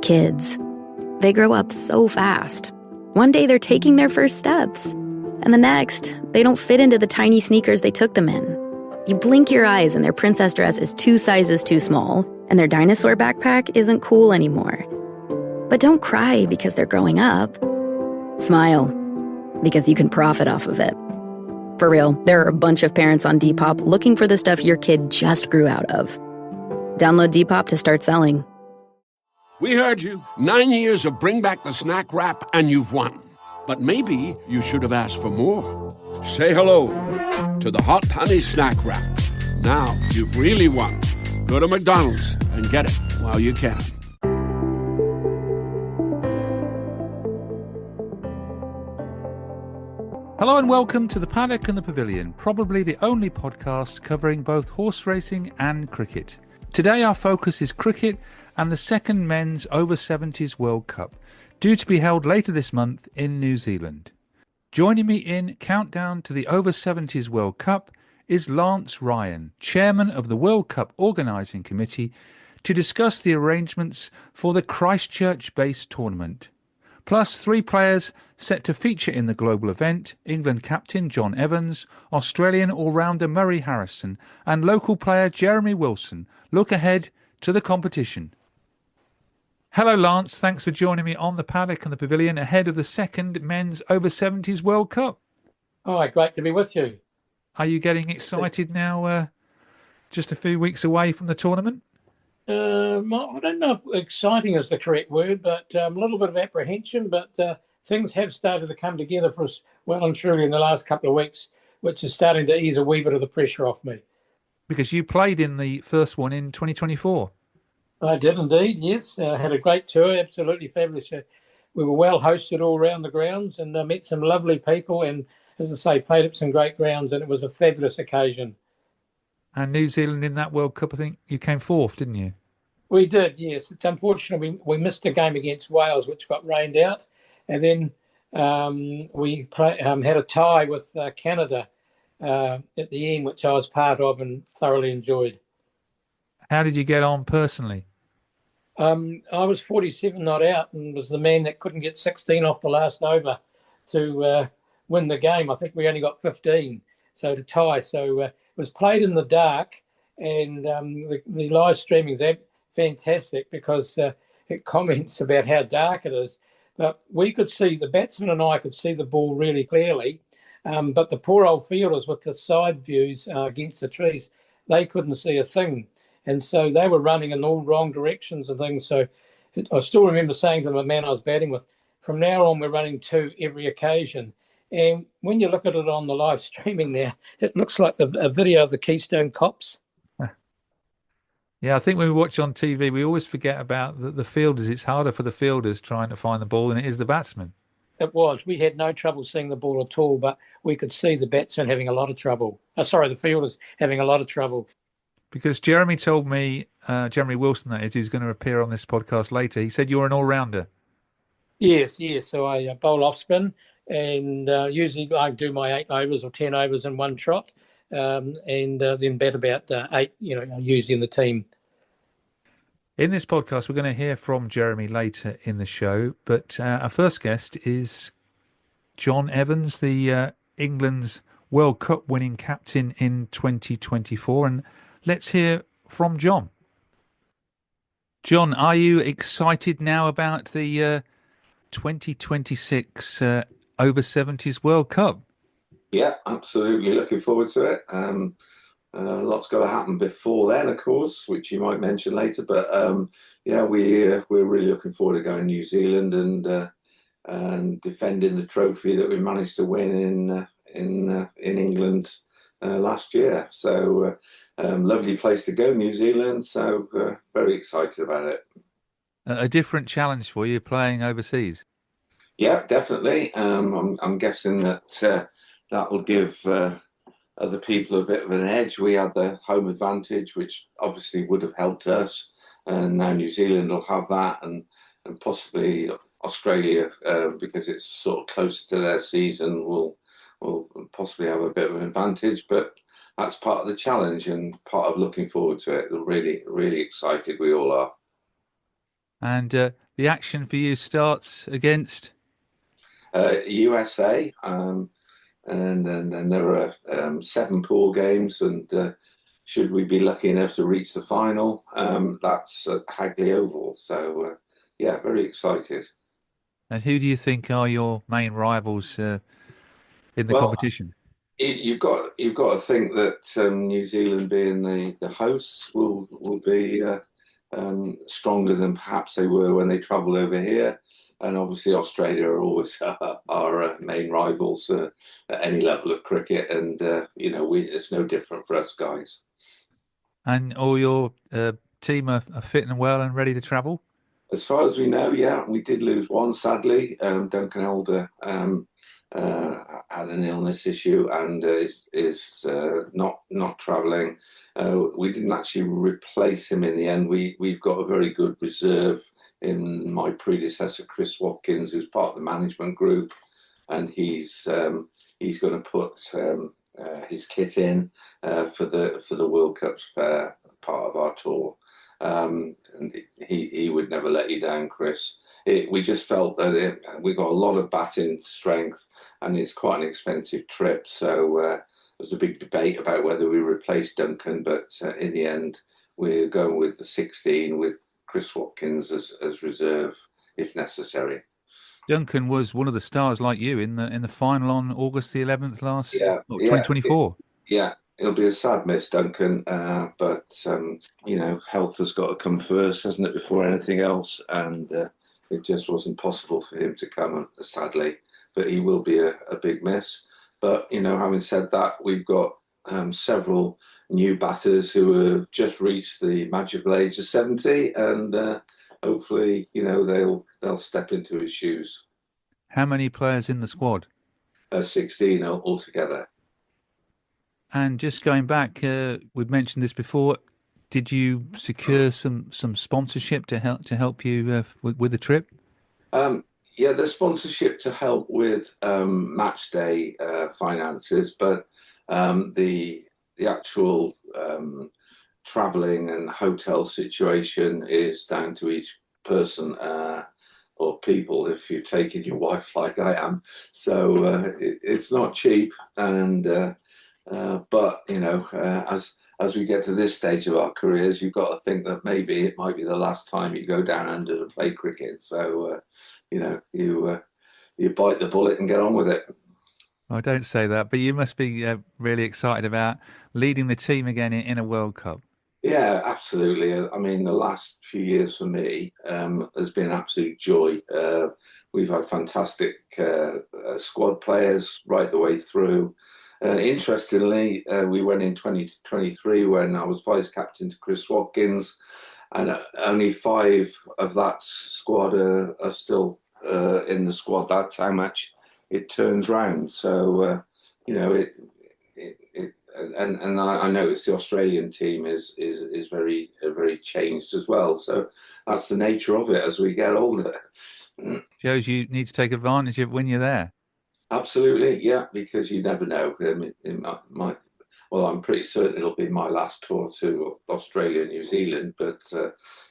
kids. They grow up so fast. One day they're taking their first steps, and the next, they don't fit into the tiny sneakers they took them in. You blink your eyes and their princess dress is 2 sizes too small, and their dinosaur backpack isn't cool anymore. But don't cry because they're growing up. Smile, because you can profit off of it. For real, there are a bunch of parents on Depop looking for the stuff your kid just grew out of. Download Depop to start selling. We heard you. 9 years of Bring Back the Snack Wrap, and you've won. But maybe you should have asked for more. Say hello to the Hot Honey Snack Wrap. Now you've really won. Go to McDonald's and get it while you can. Hello and welcome to the Paddock and the Pavilion, probably the only podcast covering both horse racing and cricket. Today our focus is cricket and the second men's over-70s World Cup, due to be held later this month in New Zealand. Joining me in Countdown to the over-70s World Cup is Lance Ryan, Chairman of the World Cup Organising Committee, to discuss the arrangements for the Christchurch-based tournament. Plus 3 players set to feature in the global event: England captain John Evans, Australian all-rounder Murray Harrison and local player Jeremy Wilson look ahead to the competition. Hello Lance, thanks for joining me on the Paddock and the Pavilion ahead of the second men's over-70s World Cup. Oh, great to be with you. Are you getting excited now, just a few weeks away from the tournament? I don't know if exciting is the correct word, but a little bit of apprehension, but things have started to come together for us well and truly in the last couple of weeks, which is starting to ease a wee bit of the pressure off me. Because you played in the first one in 2024. I did indeed, yes. Had a great tour, absolutely fabulous. We were well hosted all around the grounds and met some lovely people and, as I say, played at some great grounds, and it was a fabulous occasion. And New Zealand in that World Cup, I think you came 4th, didn't you? We did, yes. It's unfortunate we missed a game against Wales, which got rained out. And then we had a tie with Canada at the end, which I was part of and thoroughly enjoyed. How did you get on personally? I was 47 not out and was the man that couldn't get 16 off the last over to win the game. I think we only got 15, so to tie. So it was played in the dark, and the live streaming is fantastic because it comments about how dark it is. But we could see, the batsman and I could see the ball really clearly, but the poor old fielders with the side views against the trees, they couldn't see a thing. And so they were running in all wrong directions and things. So I still remember saying to the man I was batting with, from now on, we're running 2 every occasion. And when you look at it on the live streaming there, it looks like a video of the Keystone Cops. Yeah, I think when we watch on TV, we always forget about the fielders. It's harder for the fielders trying to find the ball than it is the batsmen. It was. We had no trouble seeing the ball at all, but we could see the batsmen having a lot of trouble. The fielders having a lot of trouble. Because Jeremy told me, Jeremy Wilson, that is, who's going to appear on this podcast later, he said you're an all-rounder. Yes. So I bowl off spin, and usually I do my 8 overs or 10 overs in one trot, and then bat about 8, usually in the team. In this podcast, we're going to hear from Jeremy later in the show, but our first guest is John Evans, the England's World Cup winning captain in 2024, and let's hear from John. John, are you excited now about the 2026 over-70s World Cup? Yeah, absolutely. Looking forward to it. Lots got to happen before then, of course, which you might mention later. But we're really looking forward to going to New Zealand and defending the trophy that we managed to win in England last year. So lovely place to go, New Zealand. So very excited about it. A different challenge for you playing overseas. Yeah, definitely. I'm guessing that that'll give other people a bit of an edge. We had the home advantage, which obviously would have helped us, and now New Zealand will have that, and possibly Australia, because it's sort of closer to their season, will possibly have a bit of an advantage. But that's part of the challenge and part of looking forward to it. Really, really excited we all are. And the the action for you starts against USA, and then there are 7 pool games, and should we be lucky enough to reach the final, that's at Hagley Oval. So yeah, very excited. And who do you think are your main rivals in the Well, competition? you've got to think that New Zealand, being the hosts, will be stronger than perhaps they were when they travelled over here. And obviously, Australia are always our main rivals at any level of cricket, and it's no different for us guys. And all your team are fit and well and ready to travel? As far as we know, yeah, we did lose one, sadly. Duncan Elder had an illness issue and is not travelling. We didn't actually replace him in the end. We've got a very good reserve in my predecessor, Chris Watkins, who's part of the management group, and he's going to put his kit in for the World Cup part of our tour. And he would never let you down, Chris. We just felt that we got a lot of batting strength, and it's quite an expensive trip. So there was a big debate about whether we replaced Duncan, but in the end, we're going with the 16 with Chris Watkins as reserve if necessary. Duncan was one of the stars, like you, in the final on August the 11th 2024. Yeah. It'll be a sad miss, Duncan, but health has got to come first, hasn't it, before anything else? And it just wasn't possible for him to come, sadly. But he will be a big miss. But having said that, we've got several new batters who have just reached the magical age of 70, and hopefully, they'll step into his shoes. How many players in the squad? 16 altogether. And just going back, we've mentioned this before. Did you secure some sponsorship to help you with the trip? Yeah, there's sponsorship to help with match day finances, but the actual travelling and hotel situation is down to each person or people. If you're taking your wife like I am, so it's not cheap, and. But as we get to this stage of our careers, you've got to think that maybe it might be the last time you go down under to play cricket. So you bite the bullet and get on with it. I don't say that, but you must be really excited about leading the team again in a World Cup. Yeah, absolutely. I mean, the last few years for me has been an absolute joy. We've had fantastic squad players right the way through. Interestingly, we went in 2023 when I was vice captain to Chris Watkins, and only 5 of that squad are still in the squad. That's how much it turns round. So and I noticed the Australian team is very very changed as well. So that's the nature of it as we get older. Shows you need to take advantage of when you're there. Absolutely, yeah, because you never know. I'm pretty certain it'll be my last tour to Australia, New Zealand, but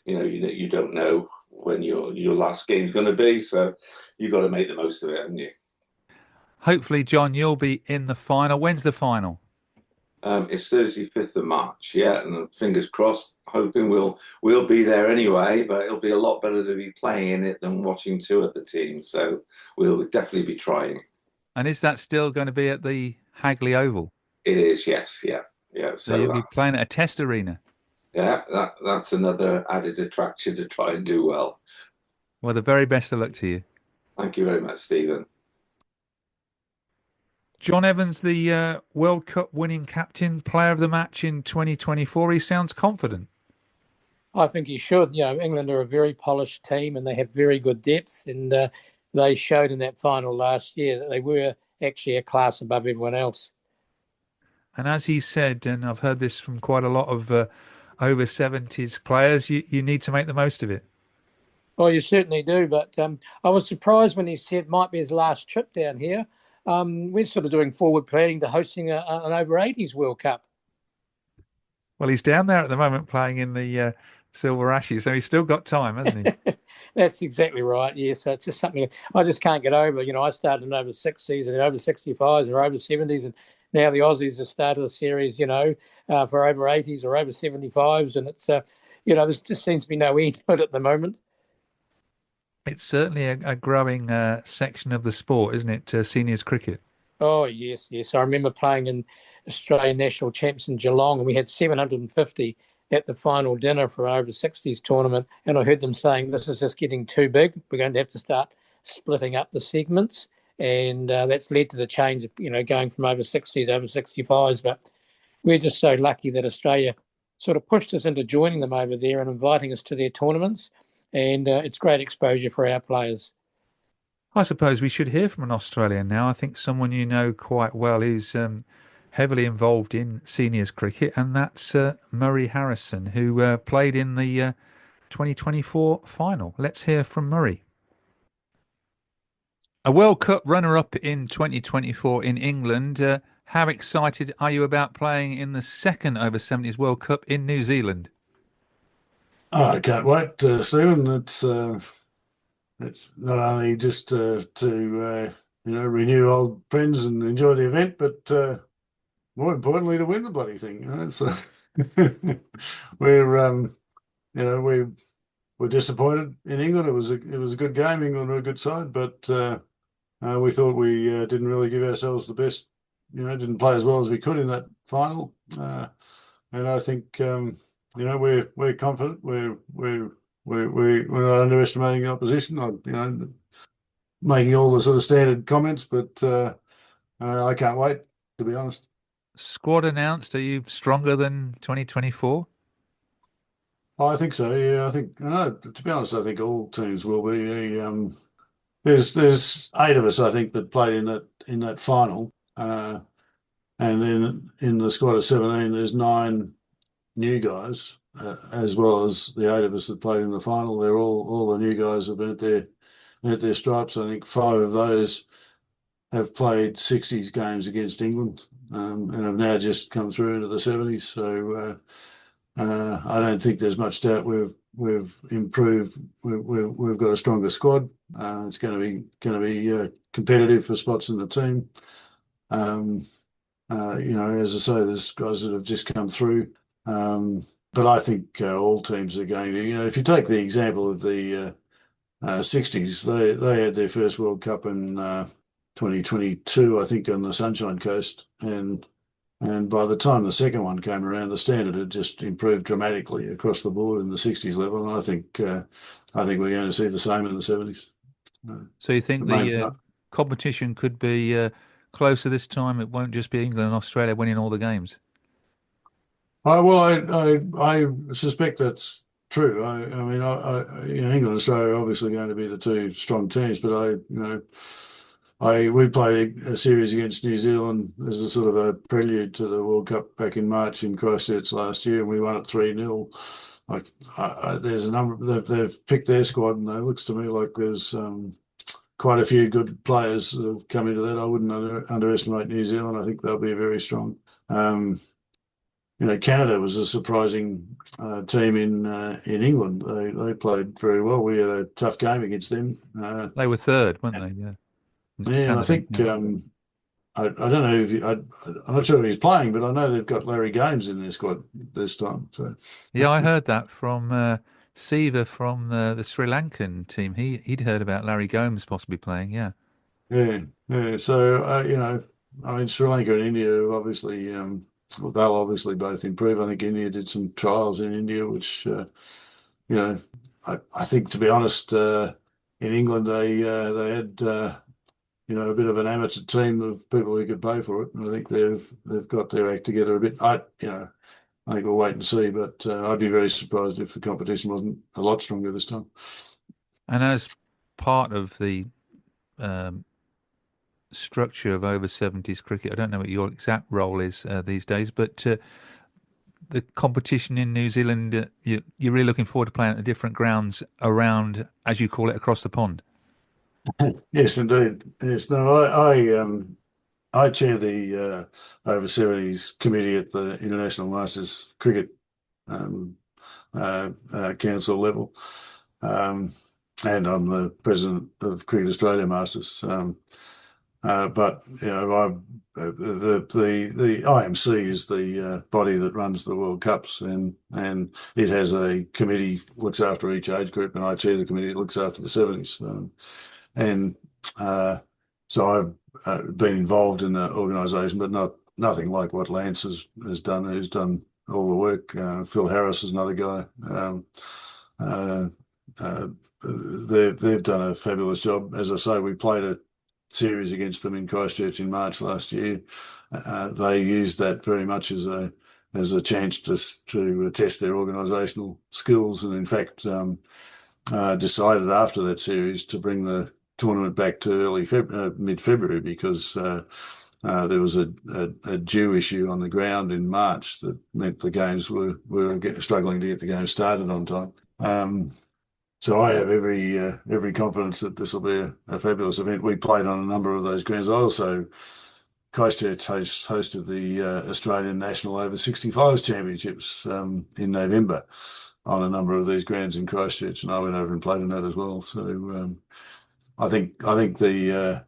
you don't know when your last game's going to be, so you've got to make the most of it, haven't you? Hopefully, John, you'll be in the final. When's the final? It's Thursday, 5th of March, yeah, and fingers crossed, hoping we'll be there anyway, but it'll be a lot better to be playing in it than watching 2 of the teams, so we'll definitely be trying. And is that still going to be at the Hagley Oval? It is, yes, yeah. So you'll be playing at a test arena? Yeah, that's another added attraction to try and do well. Well, the very best of luck to you. Thank you very much, Stephen. John Evans, the World Cup winning captain, player of the match in 2024. He sounds confident. I think he should. England are a very polished team and they have very good depth. And they showed in that final last year that they were actually a class above everyone else. And as he said, and I've heard this from quite a lot of over 70s players, you need to make the most of it. Well, you certainly do. But I was surprised when he said it might be his last trip down here. We're sort of doing forward planning to hosting an over 80s World Cup. Well, he's down there at the moment playing in the Silver Ashes, so he's still got time, hasn't he? That's exactly right. Yeah, so it's just something I just can't get over. I started in over 60s and over 65s and over 70s, and now the Aussies have started a series, for over 80s or over 75s, and it's, there just seems to be no end to it at the moment. It's certainly a growing section of the sport, isn't it? Seniors cricket. Oh, yes, yes. I remember playing in Australian National Champs in Geelong, and we had 750 at the final dinner for over 60s tournament. And I heard them saying, this is just getting too big. We're going to have to start splitting up the segments. And that's led to the change of, going from over 60s to over 65s. But we're just so lucky that Australia sort of pushed us into joining them over there and inviting us to their tournaments. And it's great exposure for our players. I suppose we should hear from an Australian now. I think someone you know quite well is heavily involved in seniors cricket, and that's Murray Harrison, who played in the 2024 final. Let's hear from Murray. A World Cup runner-up in 2024 in England. How excited are you about playing in the second over 70s World Cup in New Zealand? Oh, I can't wait, Stephen. It's not only just to renew old friends and enjoy the event, but more importantly to win the bloody thing. So we're we're disappointed in England. It was a good game. England were a good side, but we thought we didn't really give ourselves the best. Didn't play as well as we could in that final, and I think we're confident. We're not underestimating the opposition. Making all the sort of standard comments, but I can't wait, to be honest. Squad announced. Are you stronger than 2024? I think so. Yeah, to be honest, I think all teams will be. There's 8 of us, I think, that played in that final, and then in the squad of 17, there's 9 new guys, as well as the 8 of us that played in the final. They're all the new guys have earned their stripes. I think 5 of those have played 60s games against England, and have now just come through into the 70s. So I don't think there's much doubt we've improved. We've got a stronger squad. It's going to be competitive for spots in the team. As I say, there's guys that have just come through. But I think all teams are going to, if you take the example of the 60s, they had their first World Cup in 2022, I think, on the Sunshine Coast. And by the time the second one came around, the standard had just improved dramatically across the board in the 60s level. And I think we're going to see the same in the 70s. So you think the competition could be closer this time? It won't just be England and Australia winning all the games? I suspect that's true. England and Australia are obviously going to be the 2 strong teams, but we played a series against New Zealand as a sort of a prelude to the World Cup back in March in Christchurch last year, and we won it 3-0. There's a number. They've picked their squad, and it looks to me like there's quite a few good players that have come into that. I wouldn't underestimate New Zealand. I think they'll be very strong. Canada was a surprising team in England. They played very well. We had a tough game against them. They were third, weren't they? Yeah. Yeah, and I think I don't know I'm not sure if he's playing, but I know they've got Larry Games in their squad this time. So yeah, I heard that from Siva from the Sri Lankan team. He'd heard about Larry Gomes possibly playing. Yeah. Yeah. So Sri Lanka and India obviously. They'll obviously both improve. I think India did some trials in India, which, I think, to be honest, in England they had, a bit of an amateur team of people who could pay for it, and I think they've got their act together a bit. I think we'll wait and see, but I'd be very surprised if the competition wasn't a lot stronger this time. And as part of the structure of over 70s cricket, I don't know what your exact role is these days, but the competition in New Zealand, you're really looking forward to playing at the different grounds around, as you call it, across the pond. Yes, indeed. Yes, no, I chair the over 70s committee at the International Masters Cricket Council level. and I'm the president of Cricket Australia Masters. But the IMC is the body that runs the World Cups, and it has a committee looks after each age group, and I chair the committee that looks after the 70s. So I've been involved in the organisation, but nothing like what Lance has done. Who's done all the work. Phil Harris is another guy. They've done a fabulous job. As I say, we played a series against them in Christchurch in March last year. They used that very much as a chance to test their organisational skills, and in fact decided after that series to bring the tournament back to mid-February because there was a dew issue on the ground in March that meant the games were struggling to get the games started on time. So I have every confidence that this will be a fabulous event. We played on a number of those grounds. Christchurch hosted the Australian National Over 65s Championships in November on a number of these grounds in Christchurch, and I went over and played in that as well. So I think the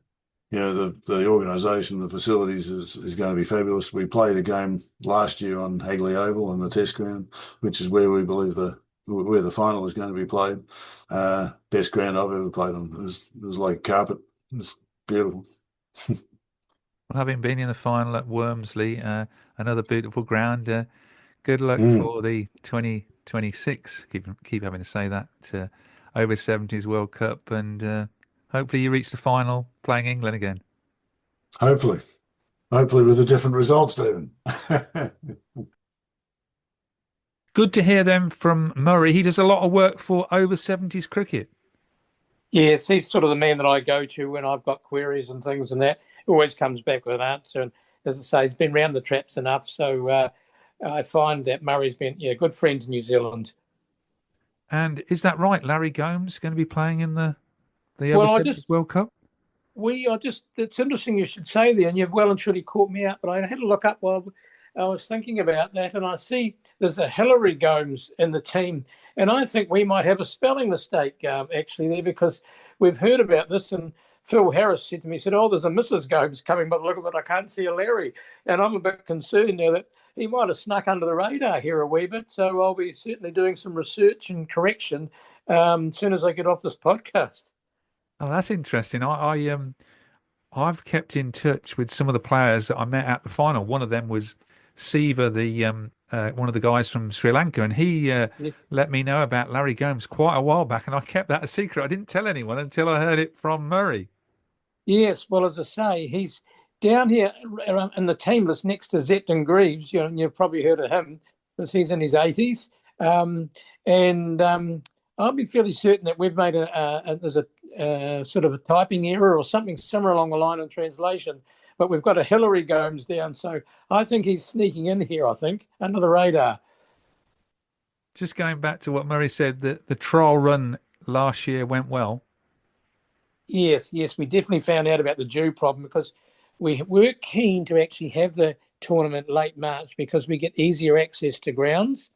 organisation, the facilities is going to be fabulous. We played a game last year on Hagley Oval on the Test ground, which is where we believe where the final is going to be played. Best ground I've ever played on. It was like carpet. It was beautiful. Well, having been in the final at Wormsley, another beautiful ground. Good luck for the 2026. Keep having to say that over 70s World Cup, and hopefully you reach the final playing England again. Hopefully with a different result, Stephen. Good to hear them from Murray. He does a lot of work for over 70s cricket. Yes, he's sort of the man that I go to when I've got queries and things, and that always comes back with an answer. And as I say, he's been round the traps enough, so I find that Murray's been a good friend to New Zealand. And is that right? Larry Gomes going to be playing in the over 70s World Cup? It's interesting you should say that, and you've well and truly caught me out, but I had to look up while I was thinking about that, and I see there's a Hillary Gomes in the team, and I think we might have a spelling mistake actually there, because we've heard about this, and Phil Harris said to me, he said, there's a Mrs. Gomes coming, but look at it, I can't see a Larry, and I'm a bit concerned now that he might have snuck under the radar here a wee bit, so I'll be certainly doing some research and correction as soon as I get off this podcast. Oh, that's interesting. I've kept in touch with some of the players that I met at the final. One of them was Siva, one of the guys from Sri Lanka, and he let me know about Larry Gomes quite a while back, and I kept that a secret. I didn't tell anyone until I heard it from Murray. Yes, well, as I say, he's down here in the team list next to Zetton Greaves. You've probably heard of him because he's in his 80s. I'll be fairly certain that we've made there's a sort of a typing error or something similar along the line in translation. But we've got a Hillary Gomes down, so I think he's sneaking in here, under the radar. Just going back to what Murray said, the trial run last year went well. Yes, we definitely found out about the dew problem because we were keen to actually have the tournament late March because we get easier access to grounds.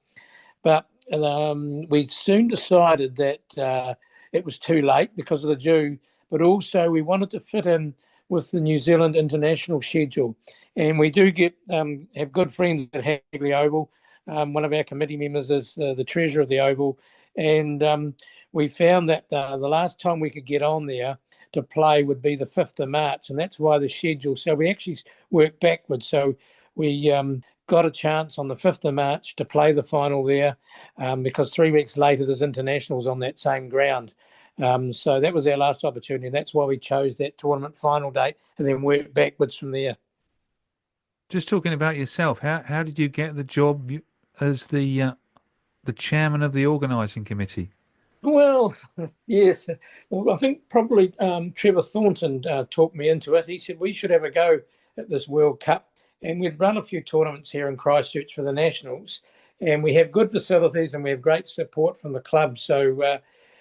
But we soon decided that it was too late because of the dew, but also we wanted to fit in with the New Zealand international schedule. And we do have good friends at Hagley Oval. One of our committee members is the treasurer of the Oval. And we found that the last time we could get on there to play would be the 5th of March. And that's why the schedule. So we actually worked backwards. So we got a chance on the 5th of March to play the final there because 3 weeks later there's internationals on that same ground. So that was our last opportunity. And that's why we chose that tournament final date and then worked backwards from there. Just talking about yourself, how did you get the job as the chairman of the organising committee? Well, yes. Well, I think probably Trevor Thornton talked me into it. He said we should have a go at this World Cup. And we'd run a few tournaments here in Christchurch for the Nationals. And we have good facilities and we have great support from the club. So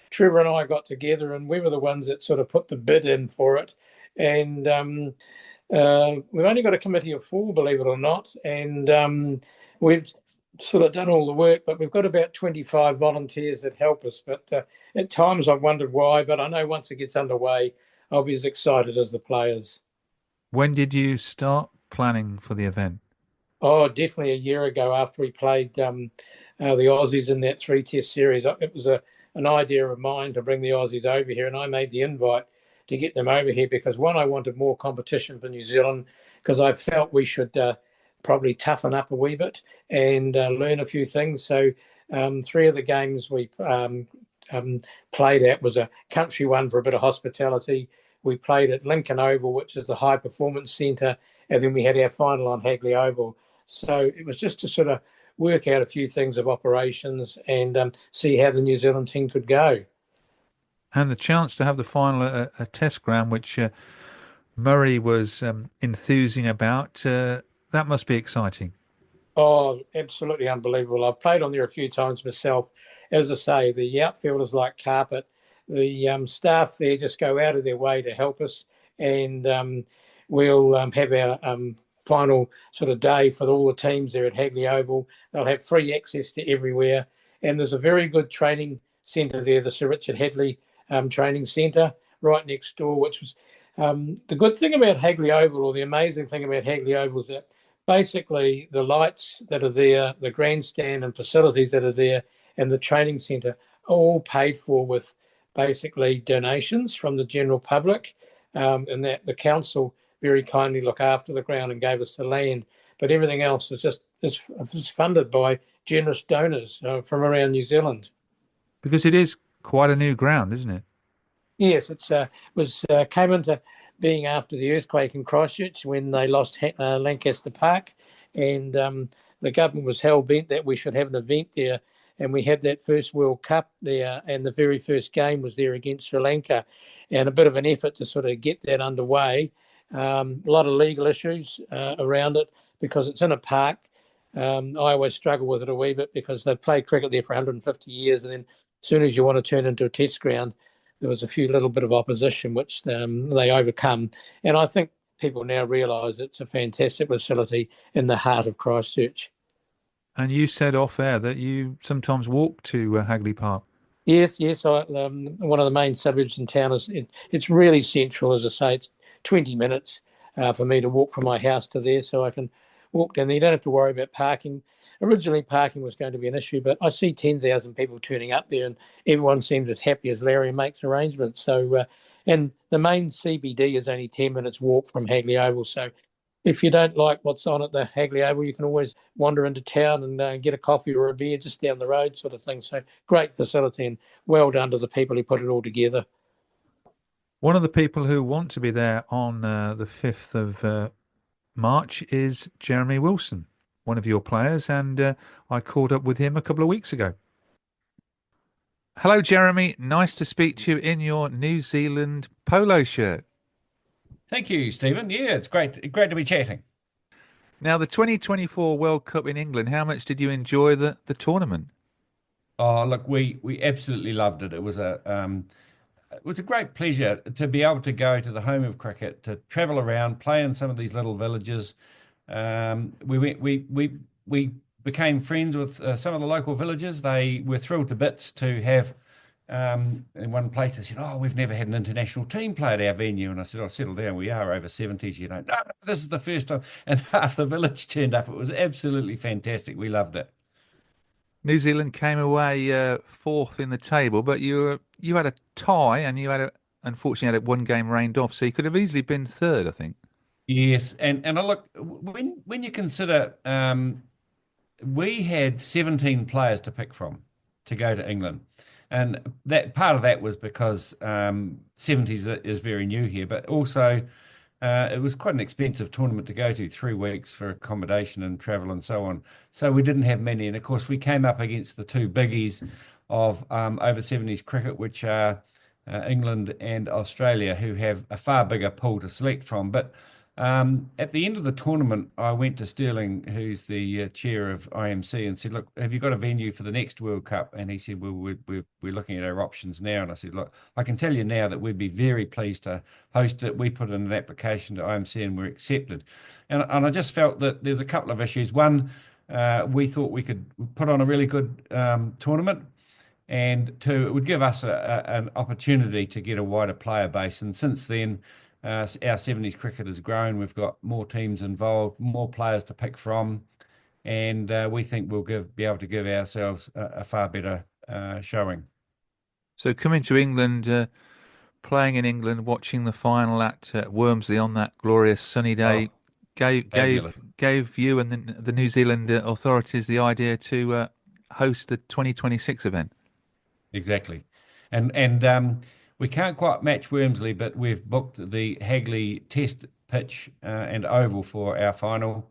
Trevor and I got together and we were the ones that sort of put the bid in for it. And we've only got a committee of 4, believe it or not. And we've sort of done all the work, but we've got about 25 volunteers that help us. But at times I've wondered why, but I know once it gets underway, I'll be as excited as the players. When did you start planning for the event? Oh, definitely a year ago after we played the Aussies in that 3-test series. It was an idea of mine to bring the Aussies over here, and I made the invite to get them over here because, one, I wanted more competition for New Zealand because I felt we should probably toughen up a wee bit and learn a few things. So 3 of the games we played at was a country one for a bit of hospitality. We played at Lincoln Oval, which is the high performance centre, and then we had our final on Hagley Oval. So it was just to sort of work out a few things of operations and see how the New Zealand team could go. And the chance to have the final at a test ground, which Murray was enthusing about, that must be exciting. Oh, absolutely unbelievable. I've played on there a few times myself. As I say, the outfielders like carpet. The staff there just go out of their way to help us, and we'll have our final sort of day for all the teams there at Hagley Oval. They'll have free access to everywhere, and there's a very good training centre there, the Sir Richard Hadley Training Centre, right next door, which was the good thing about Hagley Oval, or the amazing thing about Hagley Oval, is that basically the lights that are there, the grandstand and facilities that are there, and the training centre are all paid for with basically donations from the general public, and that the council very kindly look after the ground and gave us the land, but everything else is funded by generous donors from around New Zealand. Because it is quite a new ground, isn't it? Yes, it came into being after the earthquake in Christchurch when they lost Lancaster Park, and the government was hell-bent that we should have an event there, and we had that first World Cup there, and the very first game was there against Sri Lanka, and a bit of an effort to sort of get that underway. A lot of legal issues around it because it's in a park. I always struggle with it a wee bit because they've played cricket there for 150 years, and then as soon as you want to turn into a test ground, there was a few little bit of opposition which they overcome. And I think people now realise it's a fantastic facility in the heart of Christchurch. And you said off air that you sometimes walk to Hagley Park. Yes. One of the main suburbs in town it's really central, as I say. It's 20 minutes for me to walk from my house to there, so I can walk down there. You don't have to worry about parking. Originally, parking was going to be an issue, but I see 10,000 people turning up there, and everyone seems as happy as Larry and makes arrangements. So, and the main CBD is only 10 minutes walk from Hagley Oval. So, if you don't like what's on at the Hagley Oval, you can always wander into town and get a coffee or a beer just down the road, sort of thing. So, great facility, and well done to the people who put it all together. One of the people who want to be there on the 5th of March is Jeremy Wilson, one of your players, and I caught up with him a couple of weeks ago. Hello, Jeremy. Nice to speak to you in your New Zealand polo shirt. Thank you, Stephen. Yeah, it's great to be chatting. Now, the 2024 World Cup in England, how much did you enjoy the tournament? Oh, look, we absolutely loved it. It was a great pleasure to be able to go to the home of cricket, to travel around, play in some of these little villages. We became friends with some of the local villagers. They were thrilled to bits to have in one place. They said, "Oh, we've never had an international team play at our venue." And I said, "Oh, settle down. We are over 70s, you know." "No, this is the first time." And half the village turned up. It was absolutely fantastic. We loved it. New Zealand came away fourth in the table, but you had a tie, and unfortunately had one game rained off, so you could have easily been third, I think. Yes, and I look, when you consider we had 17 players to pick from to go to England, and that part of that was because 70s is very new here, but also it was quite an expensive tournament to go to, 3 weeks for accommodation and travel and so on. So we didn't have many, and of course we came up against the two biggies of over 70s cricket, which are England and Australia, who have a far bigger pool to select from. But at the end of the tournament, I went to Sterling, who's the chair of IMC, and said, "Look, have you got a venue for the next World Cup?" And he said, "Well, we're looking at our options now." And I said, "Look, I can tell you now that we'd be very pleased to host it." We put in an application to IMC and we're accepted. And I just felt that there's a couple of issues. One, we thought we could put on a really good tournament, and it would give us an opportunity to get a wider player base. And since then, our 70s cricket has grown. We've got more teams involved, more players to pick from, and we think we'll be able to give ourselves a far better showing. So coming to England, playing in England, watching the final at Wormsley on that glorious sunny day, gave you and the New Zealand authorities the idea to host the 2026 event. Exactly, and we can't quite match Wormsley, but we've booked the Hagley Test pitch and oval for our final,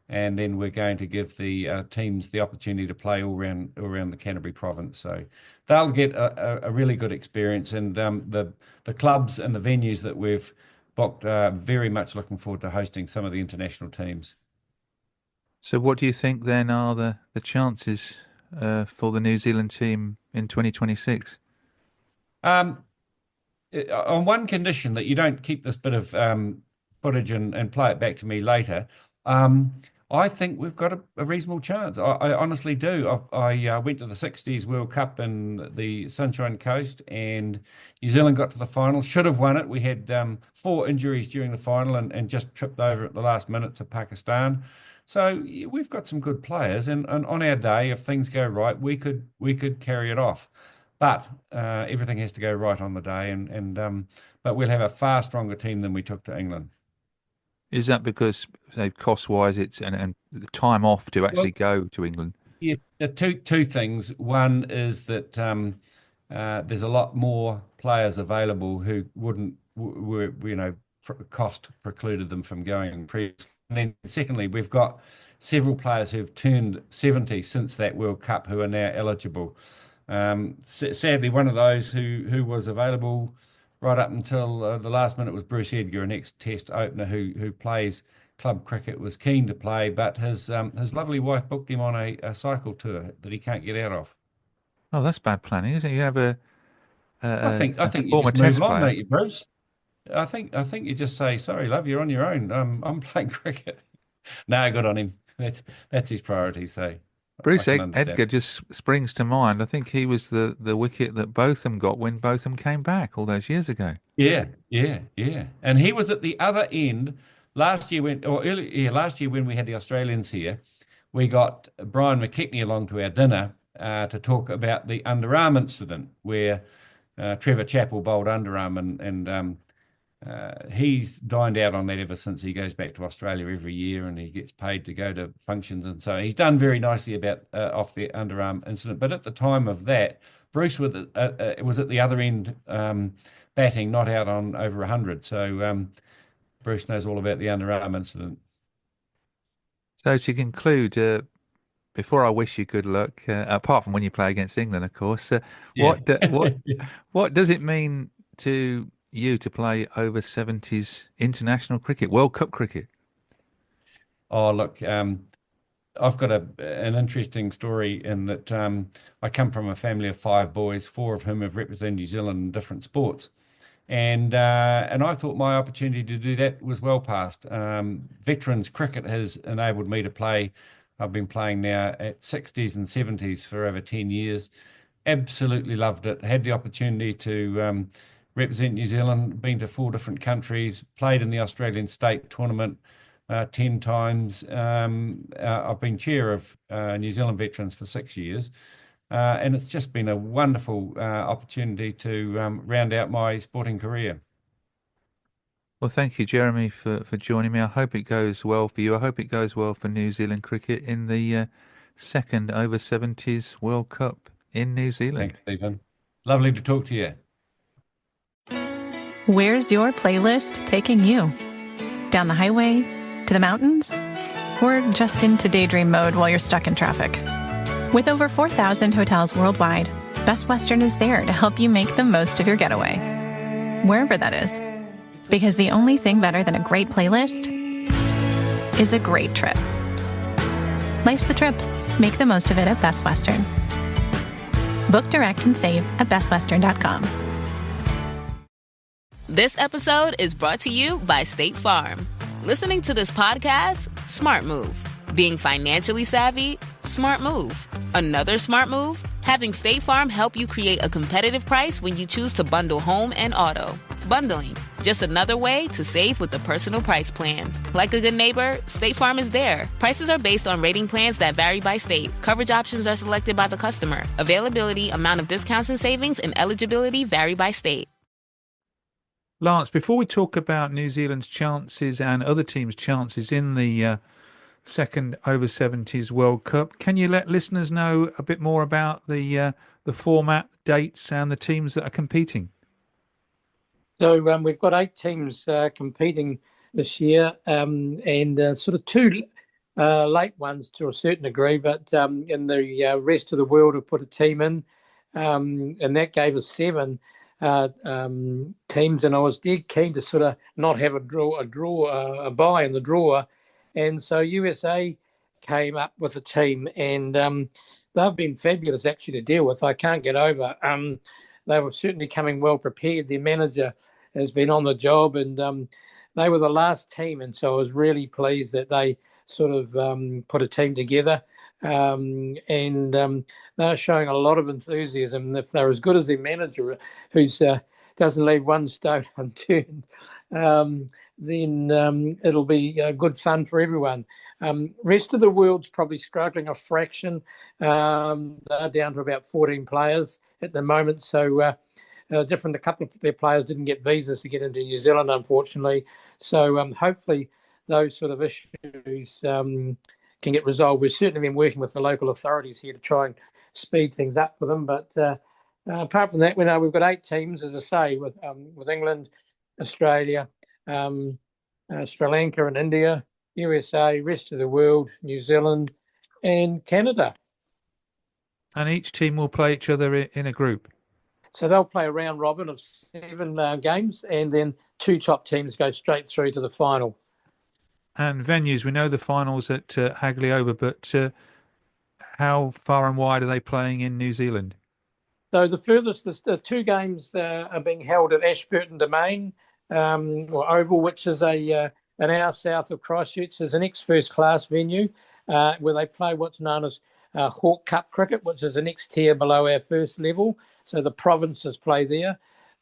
and then we're going to give the teams the opportunity to play all around the Canterbury province. So they'll get a really good experience, and the clubs and the venues that we've booked are very much looking forward to hosting some of the international teams. So what do you think then are the chances for the New Zealand team in 2026? On one condition, that you don't keep this bit of footage and play it back to me later. I think we've got a reasonable chance. I honestly do. I went to the 60s World Cup in the Sunshine Coast, and New Zealand got to the final. Should have won it. We had 4 injuries during the final and just tripped over at the last minute to Pakistan. So we've got some good players, and on our day, if things go right, we could carry it off. But everything has to go right on the day, but we'll have a far stronger team than we took to England. Is that because, say, cost-wise, it's and the time off to actually go to England? Yeah, two things. One is that there's a lot more players available who were cost precluded them from going previously. And then secondly, we've got several players who've turned 70 since that World Cup who are now eligible. Sadly, one of those who was available right up until the last minute was Bruce Edgar, an ex-Test opener who plays club cricket, was keen to play, but his lovely wife booked him on a cycle tour that he can't get out of. Oh, that's bad planning, isn't it? You have I think you just move on, don't you, Bruce? I think you just say, sorry, love, you're on your own. I'm playing cricket. No, good on him. That's his priority. So Bruce Edgar just springs to mind. I think he was the wicket that Botham got when Botham came back all those years ago. Yeah. And he was at the other end last year when we had the Australians here. We got Brian McKechnie along to our dinner to talk about the underarm incident where Trevor Chappell bowled underarm, and he's dined out on that ever since. He goes back to Australia every year and he gets paid to go to functions, and so he's done very nicely about off the underarm incident. But at the time of that, Bruce was at the other end batting, not out on over 100. So Bruce knows all about the underarm incident. So to conclude, before I wish you good luck, apart from when you play against England, of course, what does it mean to you to play over 70s international cricket, World Cup cricket? Oh, look, I've got an interesting story in that I come from a family of 5 boys, 4 of whom have represented New Zealand in different sports. And I thought my opportunity to do that was well past. Veterans cricket has enabled me to play. I've been playing now at 60s and 70s for over 10 years. Absolutely loved it. Had the opportunity to represent New Zealand, been to 4 different countries, played in the Australian state tournament 10 times. I've been chair of New Zealand Veterans for 6 years. And it's just been a wonderful opportunity to round out my sporting career. Well, thank you, Jeremy, for joining me. I hope it goes well for you. I hope it goes well for New Zealand cricket in the second over 70s World Cup in New Zealand. Thanks, Stephen. Lovely to talk to you. Where's your playlist taking you? Down the highway? To the mountains? Or just into daydream mode while you're stuck in traffic? With over 4,000 hotels worldwide, Best Western is there to help you make the most of your getaway, wherever that is. Because the only thing better than a great playlist is a great trip. Life's the trip. Make the most of it at Best Western. Book direct and save at bestwestern.com. This episode is brought to you by State Farm. Listening to this podcast? Smart move. Being financially savvy? Smart move. Another smart move? Having State Farm help you create a competitive price when you choose to bundle home and auto. Bundling, just another way to save with the Personal Price Plan. Like a good neighbor, State Farm is there. Prices are based on rating plans that vary by state. Coverage options are selected by the customer. Availability, amount of discounts and savings, and eligibility vary by state. Lance, before we talk about New Zealand's chances and other teams' chances in the second over-70s World Cup, can you let listeners know a bit more about the format, dates, and the teams that are competing? So we've got 8 teams competing this year, and sort of 2 late ones to a certain degree, but in the rest of the world have put a team in, and that gave us 7 teams, and I was dead keen to sort of not have a bye in the draw, and so USA came up with a team, and they've been fabulous actually to deal with. I can't get over. They were certainly coming well prepared. Their manager has been on the job, and they were the last team, and so I was really pleased that they sort of put a team together, and they're showing a lot of enthusiasm. If they're as good as their manager, who's doesn't leave one stone unturned, then it'll be good fun for everyone. Rest of the world's probably struggling a fraction. They're down to about 14 players at the moment, so a couple of their players didn't get visas to get into New Zealand, unfortunately. So hopefully those sort of issues can get resolved. We've certainly been working with the local authorities here to try and speed things up for them. But apart from that, we've got 8 teams, as I say, with England, Australia, Sri Lanka and India, USA, rest of the world, New Zealand and Canada. And each team will play each other in a group? So they'll play a round robin of 7 games, and then 2 top teams go straight through to the final. And venues, we know the finals at Hagley Over, but how far and wide are they playing in New Zealand? So the furthest, the 2 games are being held at Ashburton Domain, or Oval, which is an hour south of Christchurch. There's an ex-first class venue where they play what's known as Hawke Cup cricket, which is the next tier below our first level. So the provinces play there.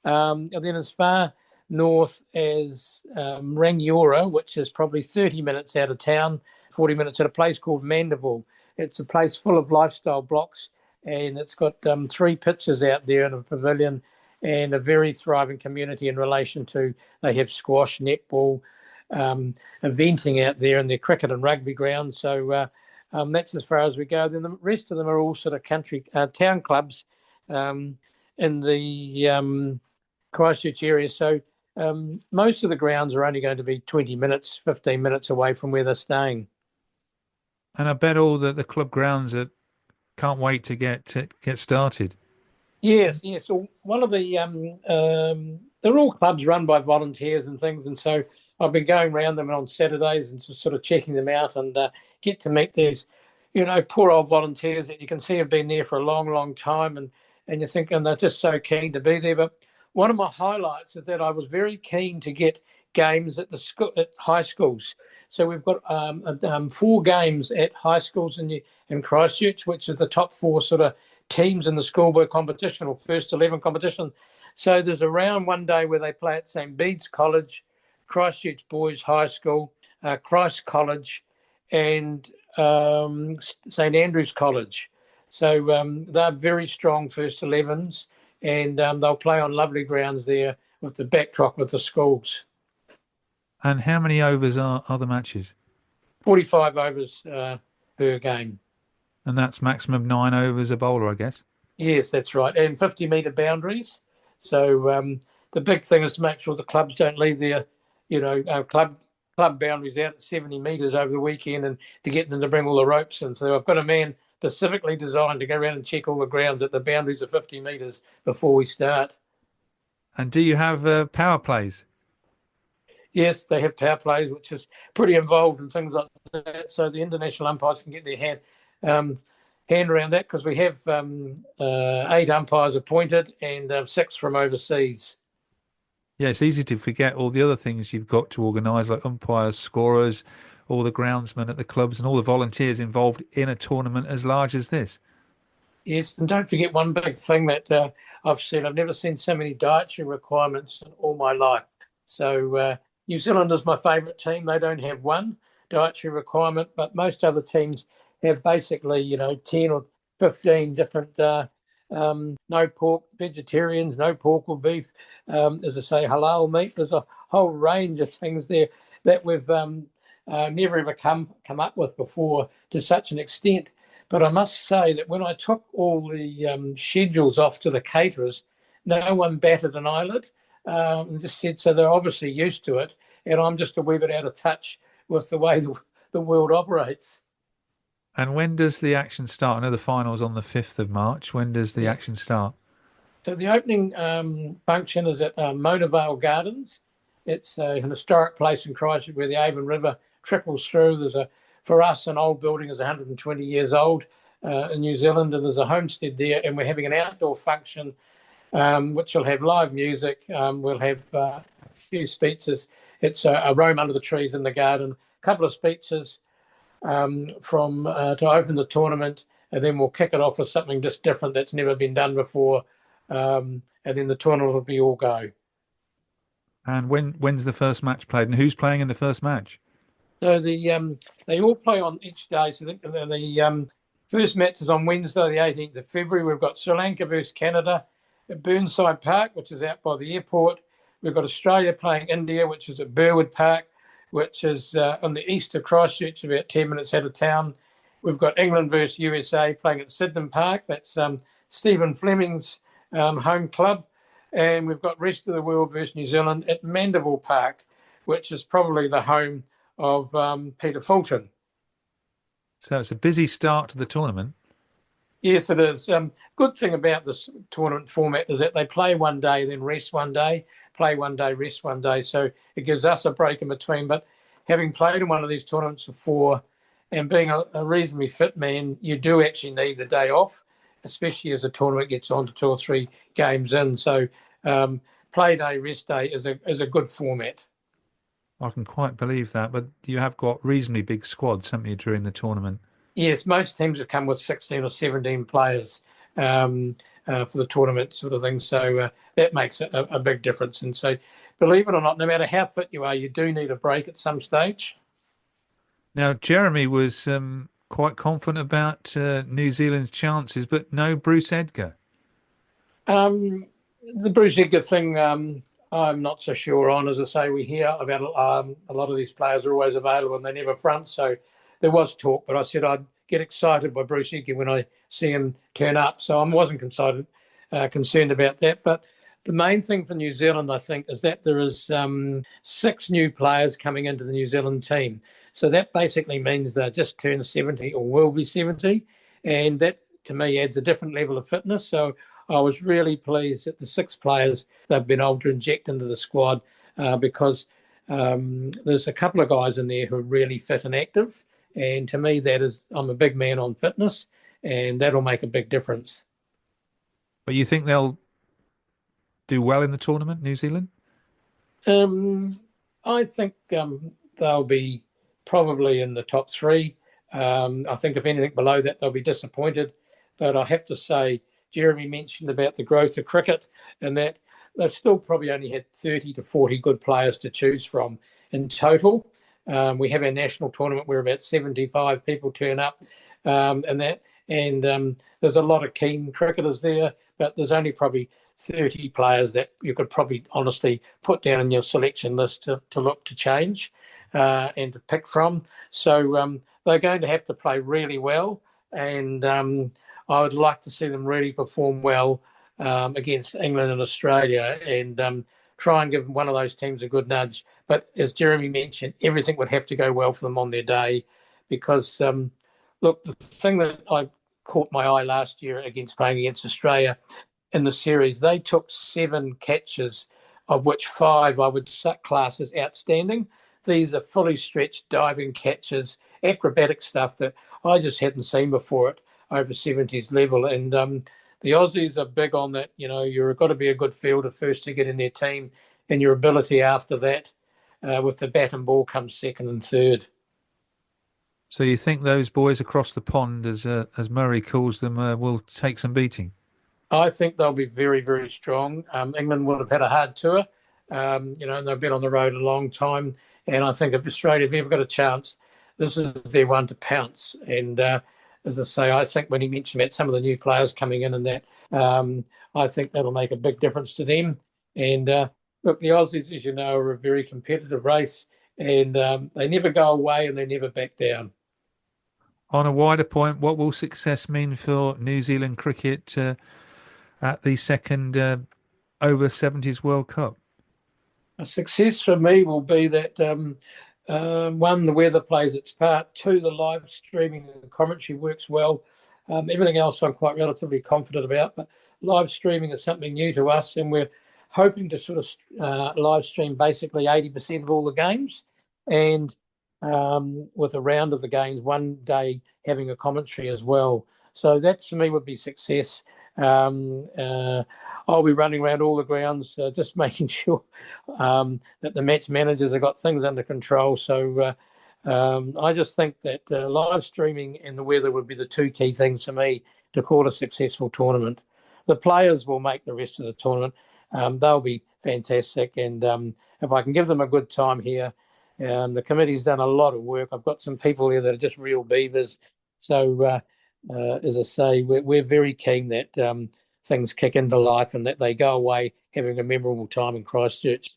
And then as far north as Rangiora, which is probably 30 minutes out of town, 40 minutes, at a place called Mandeville. It's a place full of lifestyle blocks, and it's got 3 pitches out there in a pavilion and a very thriving community in relation to, they have squash, netball, eventing out there, and their cricket and rugby ground. So that's as far as we go. Then the rest of them are all sort of country town clubs in the Christchurch area. So most of the grounds are only going to be 20 minutes, 15 minutes away from where they're staying. And I bet all the club grounds can't wait to get started. Yes. So one of the they're all clubs run by volunteers and things, and so I've been going around them on Saturdays and sort of checking them out, and get to meet these, poor old volunteers that you can see have been there for a long, long time, and you think, and they're just so keen to be there. But one of my highlights is that I was very keen to get games at at high schools. So we've got 4 games at high schools in Christchurch, which is the top 4 sort of teams in the schoolboy competition, or first 11 competition. So there's a round one day where they play at St. Bede's College, Christchurch Boys High School, Christ College, and St. Andrew's College. So they're very strong first 11s, and they'll play on lovely grounds there with the backdrop with the schools. And how many overs are the matches? 45 overs per game. And that's maximum 9 overs a bowler, I guess? Yes, that's right. And 50-metre boundaries. So the big thing is to make sure the clubs don't leave their, club boundaries out at 70 metres over the weekend, and to get them to bring all the ropes in. So I've got a man specifically designed to go around and check all the grounds at the boundaries of 50 metres before we start. And do you have power plays? Yes, they have power plays, which is pretty involved in things like that. So the international umpires can get their hand around that, because we have 8 umpires appointed and 6 from overseas. Yeah, it's easy to forget all the other things you've got to organise, like umpires, scorers, all the groundsmen at the clubs and all the volunteers involved in a tournament as large as this. Yes, and don't forget one big thing that I've never seen so many dietary requirements in all my life. So New Zealand is my favourite team. They don't have one dietary requirement, but most other teams have basically, 10 or 15 different no pork, vegetarians, no pork or beef, as I say, halal meat. There's a whole range of things there that we've never ever come up with before to such an extent. But I must say that when I took all the schedules off to the caterers, no one batted an eyelid and just said, so they're obviously used to it, and I'm just a wee bit out of touch with the way the world operates. And when does the action start? I know the final's on the 5th of March. When does the action start? So the opening function is at Mona Vale Gardens. It's an historic place in Christchurch where the Avon River trickles through. For us, an old building is 120 years old in New Zealand, and there's a homestead there, and we're having an outdoor function which will have live music. We'll have a few speeches. It's a roam under the trees in the garden, a couple of speeches to open the tournament, and then we'll kick it off with something just different that's never been done before, and then the tournament will be all go. And when's the first match played, and who's playing in the first match? So they all play on each day. So the first match is on Wednesday, the 18th of February. We've got Sri Lanka versus Canada at Burnside Park, which is out by the airport. We've got Australia playing India, which is at Burwood Park, which is on the east of Christchurch, about 10 minutes out of town. We've got England versus USA playing at Sydenham Park. That's Stephen Fleming's home club. And we've got rest of the world versus New Zealand at Mandeville Park, which is probably the home of Peter Fulton. So it's a busy start to the tournament. Yes, it is. Good thing about this tournament format is that they play one day, then rest one day, play one day, rest one day. So it gives us a break in between. But having played in one of these tournaments before and being a reasonably fit man, you do actually need the day off, especially as the tournament gets on to 2 or 3 games in. So play day, rest day is a good format. I can quite believe that, but you have got reasonably big squads, haven't you, during the tournament? Yes, most teams have come with 16 or 17 players for the tournament sort of thing. So that makes a big difference. And so believe it or not, no matter how fit you are, you do need a break at some stage. Now, Jeremy was quite confident about New Zealand's chances, but no Bruce Edgar. The Bruce Edgar thing, I'm not so sure on. As I say, we hear about a lot of these players are always available and they never front. So there was talk, but I said I'd get excited by Bruce Edgar when I see him turn up. So I wasn't concerned about that. But the main thing for New Zealand, I think, is that there is 6 new players coming into the New Zealand team. So that basically means they just turned 70 or will be 70. And that, to me, adds a different level of fitness. So I was really pleased that the 6 players they've been able to inject into the squad because there's a couple of guys in there who are really fit and active. And to me, I'm a big man on fitness, and that'll make a big difference. But you think they'll do well in the tournament, New Zealand? I think they'll be probably in the top 3. I think if anything below that, they'll be disappointed. But I have to say, Jeremy mentioned about the growth of cricket and that they've still probably only had 30 to 40 good players to choose from in total. We have our national tournament where about 75 people turn up and there's a lot of keen cricketers there, but there's only probably 30 players that you could probably honestly put down in your selection list to look to change and to pick from. So they're going to have to play really well, and I would like to see them really perform well against England and Australia and try and give one of those teams a good nudge. But as Jeremy mentioned, everything would have to go well for them on their day because, look, the thing that I caught my eye last year playing against Australia in the series, they took 7 catches, of which 5 I would class as outstanding. These are fully stretched diving catches, acrobatic stuff that I just hadn't seen before at over 70s level. And the Aussies are big on that. You know, you've got to be a good fielder first to get in their team, and your ability after that with the bat and ball comes second and third. So you think those boys across the pond, as Murray calls them, will take some beating? I think they'll be very, very strong. England would have had a hard tour, and they've been on the road a long time. And I think if Australia have ever got a chance, this is their one to pounce. And as I say, I think when he mentioned about some of the new players coming in and that, I think that'll make a big difference to them. And look, the Aussies, as you know, are a very competitive race, and they never go away and they never back down. On a wider point, what will success mean for New Zealand cricket at the second over 70s World Cup? A success for me will be that one, the weather plays its part. Two, the live streaming and commentary works well. Everything else I'm quite relatively confident about, but live streaming is something new to us, and we're hoping to sort of live stream basically 80% of all the games, and with a round of the games one day having a commentary as well. So that to me would be success. I'll be running around all the grounds, just making sure that the match managers have got things under control. So I just think that live streaming and the weather would be the two key things for me to call a successful tournament. The players will make the rest of the tournament. They'll be fantastic. And if I can give them a good time here, the committee's done a lot of work. I've got some people here that are just real beavers. So as I say, we're very keen that things kick into life and that they go away having a memorable time in Christchurch.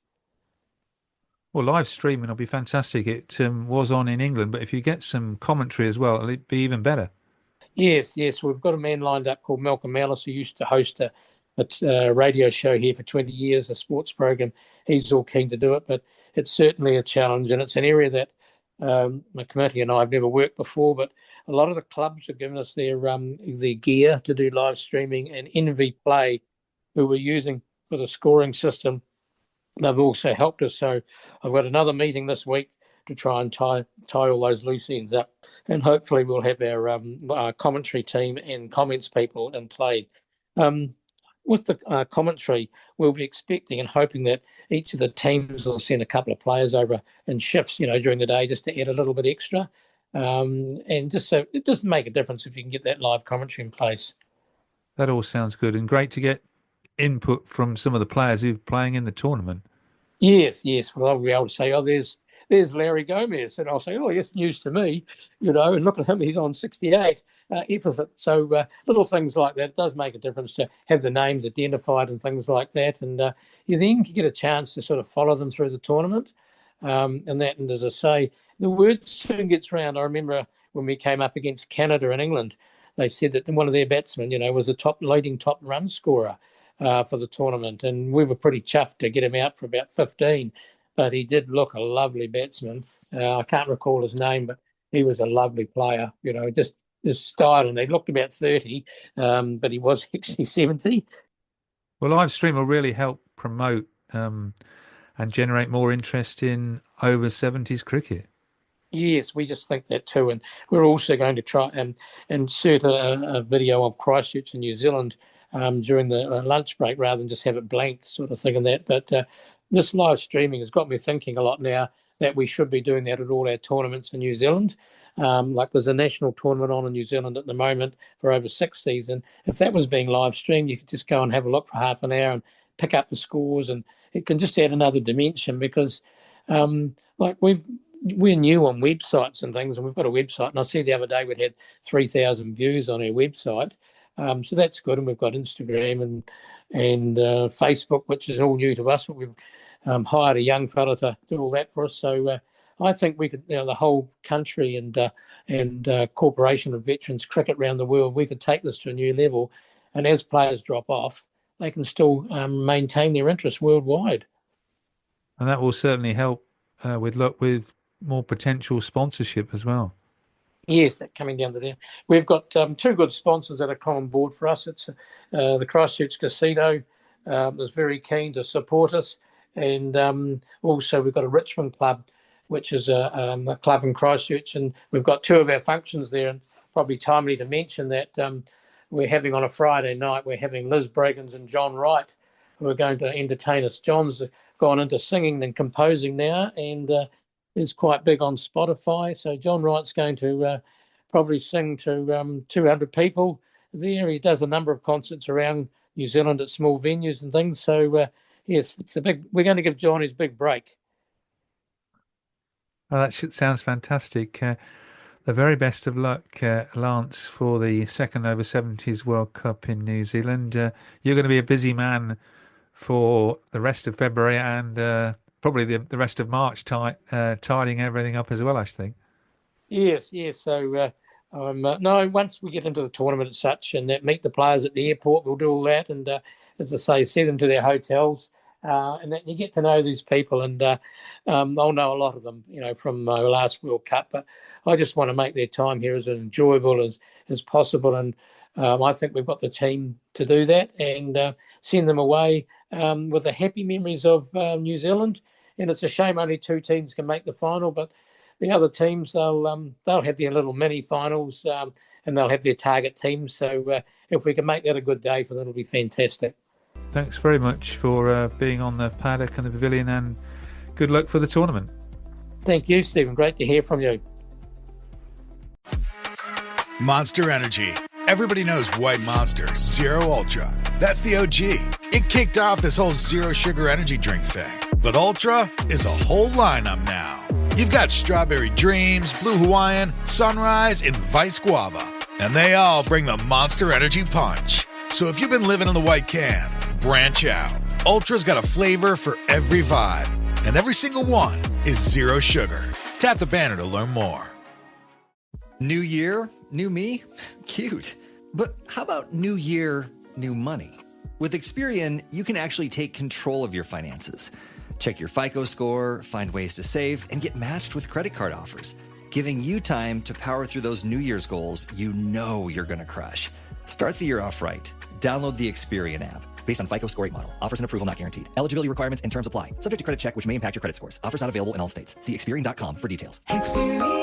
Well, live streaming will be fantastic. It was on in England, but if you get some commentary as well, it'll be even better. Yes. We've got a man lined up called Malcolm Ellis, who used to host a radio show here for 20 years, a sports program. He's all keen to do it, but it's certainly a challenge, and it's an area that my committee and I have never worked before, but a lot of the clubs have given us their gear to do live streaming, and Envy Play, who we're using for the scoring system, they've also helped us. So I've got another meeting this week to try and tie all those loose ends up, and hopefully we'll have our commentary team and comments people in play. With the commentary, we'll be expecting and hoping that each of the teams will send a couple of players over in shifts, during the day, just to add a little bit extra. And just so it doesn't make a difference if you can get that live commentary in place. That all sounds good, and great to get input from some of the players who are playing in the tournament. Yes. Well, I'll be able to say, there's Larry Gomez, and I'll say, yes, news to me, and look at him, he's on 68 epithet. So little things like that, it does make a difference to have the names identified and things like that, and you then get a chance to sort of follow them through the tournament, and as I say, the word soon gets round. I remember when we came up against Canada and England, they said that one of their batsmen, was the leading top run scorer for the tournament, and we were pretty chuffed to get him out for about 15. But he did look a lovely batsman. I can't recall his name, but he was a lovely player. Just his style, and he looked about 30, but he was actually 70. Well, live stream will really help promote and generate more interest in over 70s cricket. Yes, we just think that too. And we're also going to try and insert a video of Christchurch in New Zealand during the lunch break rather than just have it blanked sort of thing and that. But this live streaming has got me thinking a lot now that we should be doing that at all our tournaments in New Zealand. Like there's a national tournament on in New Zealand at the moment for over 60s. And if that was being live streamed, you could just go and have a look for half an hour and pick up the scores. And it can just add another dimension because we're new on websites and things, and we've got a website. And I see the other day we'd had 3,000 views on our website. So that's good. And we've got Instagram and Facebook, which is all new to us, but we've hired a young fella to do all that for us. So I think we could, the whole country and corporation of veterans cricket around the world, we could take this to a new level. And as players drop off, they can still maintain their interest worldwide. And that will certainly help with more potential sponsorship as well. Yes, that coming down to there. We've got two good sponsors that have come on board for us. It's the Christchurch Casino is very keen to support us. And also we've got a Richmond club, which is a club in Christchurch. And we've got two of our functions there. And probably timely to mention that we're having on a Friday night, we're having Liz Briggins and John Wright, who are going to entertain us. John's gone into singing and composing now, and is quite big on Spotify. So John Wright's going to probably sing to 200 people there. He does a number of concerts around New Zealand at small venues and things. So yes, we're going to give John his big break. Oh, that sounds fantastic. The very best of luck, Lance, for the second over 70s World Cup in New Zealand. You're going to be a busy man for the rest of February and probably the rest of March, tidying everything up as well, I think. Yes. So no, once we get into the tournament and such and meet the players at the airport, we'll do all that. And as I say, see them to their hotels. And then you get to know these people, and I'll know a lot of them, from my last World Cup. But I just want to make their time here as enjoyable as possible, and I think we've got the team to do that and send them away with the happy memories of New Zealand. And it's a shame only 2 teams can make the final, but the other teams they'll have their little mini finals and they'll have their target teams. So if we can make that a good day for them, it'll be fantastic. Thanks very much for being on the Paddock and the Pavilion, and good luck for the tournament. Thank you, Stephen. Great to hear from you. Monster Energy. Everybody knows White Monster Zero Ultra. That's the OG. It kicked off this whole zero sugar energy drink thing. But Ultra is a whole lineup now. You've got Strawberry Dreams, Blue Hawaiian, Sunrise, and Vice Guava. And they all bring the Monster Energy punch. So if you've been living in the white can, branch out. Ultra's got a flavor for every vibe, and every single one is zero sugar. Tap the banner to learn more. New year, new me? Cute. But how about new year, new money? With Experian, you can actually take control of your finances. Check your FICO score, find ways to save, and get matched with credit card offers, giving you time to power through those New Year's goals you know you're going to crush. Start the year off right. Download the Experian app. Based on FICO score rate model. Offers and approval not guaranteed. Eligibility requirements and terms apply. Subject to credit check, which may impact your credit scores. Offers not available in all states. See Experian.com for details. Experian.